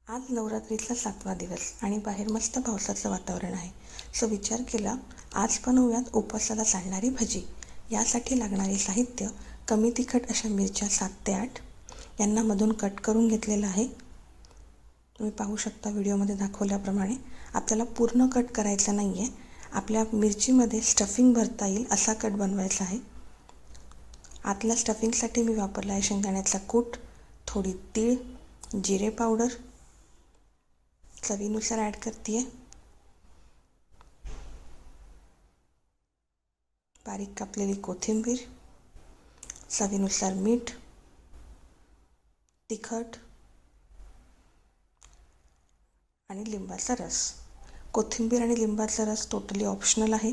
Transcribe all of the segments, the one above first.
आज नवरात्रीचा 7वा दिवस आणि बाहेर मस्त पावसाचं वातावरण आहे. सो विचार केला आज बनवूयात उपवासाला चालणारी भजी. यासाठी लागणारे साहित्य: कमी तिखट अशा मिरच्या 7 ते 8 यांना मधून कट करून घेतलेलं आहे. तुम्ही पाहू शकता व्हिडिओमध्ये दाखवल्याप्रमाणे. आपल्याला पूर्ण कट करायचा नाही आहे, आपल्या मिरचीमध्ये स्टफिंग भरता येईल असा कट बनवायचा आहे. आतल्या स्टफिंगसाठी मी वापरला आहे शेंगदाण्याचा कूट, थोडी तीळ, जिरे पावडर, चवीनुसार ॲड करते आहे, बारीक कापलेली कोथिंबीर, चवीनुसार मीठ, तिखट आणि लिंबाचा रस. कोथिंबीर आणि लिंबाचा रस टोटली ऑप्शनल आहे.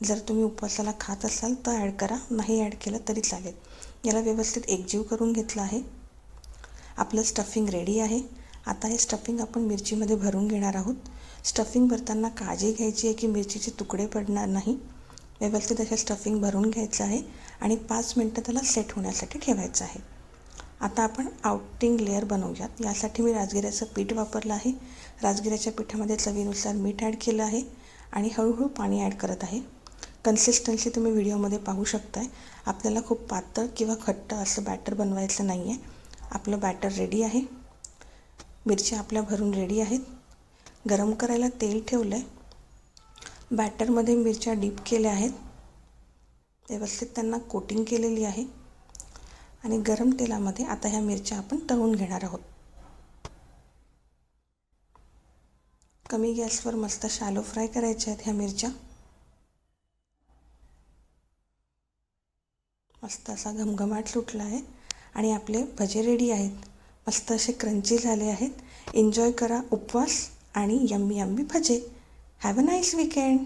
जर तुम्ही उपवासाला खात असाल तर ॲड करा, नाही ॲड केलं तरी चालेल. याला व्यवस्थित एकजीव करून घेतलं आहे. आपलं स्टफिंग रेडी आहे. आता हे स्टफिंग आपण मिरचीमध्ये भरून घेणार आहोत. स्टफिंग भरताना काळजी घ्यायची आहे की मिरचीचे तुकडे पडणार नाही. व्यवस्थित असे स्टफिंग भरून घ्यायचं आहे आणि 5 मिनटं त्याला सेट होण्यासाठी ठेवायचं आहे. आता आपण आउटिंग लेअर बनवूयात. यासाठी मी राजगिऱ्याचं पीठ वापरलं आहे. राजगिऱ्याच्या पिठामध्ये चवीनुसार मीठ ॲड केलं आहे आणि हळूहळू पाणी ॲड करत आहे. कन्सिस्टन्सी तुम्ही व्हिडिओमध्ये पाहू शकताय. आपल्याला खूप पातळ किंवा घट्ट असं बॅटर बनवायचं नाही आहे. आपलं बॅटर रेडी आहे. मिरच्या आपल्या भरून रेडी आहेत. गरम करायला तेल ठेवलं आहे. बॅटरमध्ये मिरच्या डीप केल्या आहेत. व्यवस्थित त्यांना कोटिंग केलेली आहे आणि गरम तेलामध्ये आता ह्या मिरच्या आपण तळून घेणार आहोत. कमी गॅसवर मस्त शॅलो फ्राय करायच्या आहेत ह्या मिरच्या. मस्त असा घमघमाट सुटला आहे आणि आपले भजे रेडी आहेत. मस्त असे क्रंची झाले आहेत. एन्जॉय करा उपवास आणि यम्मी यम्मी भजे. Have a nice weekend.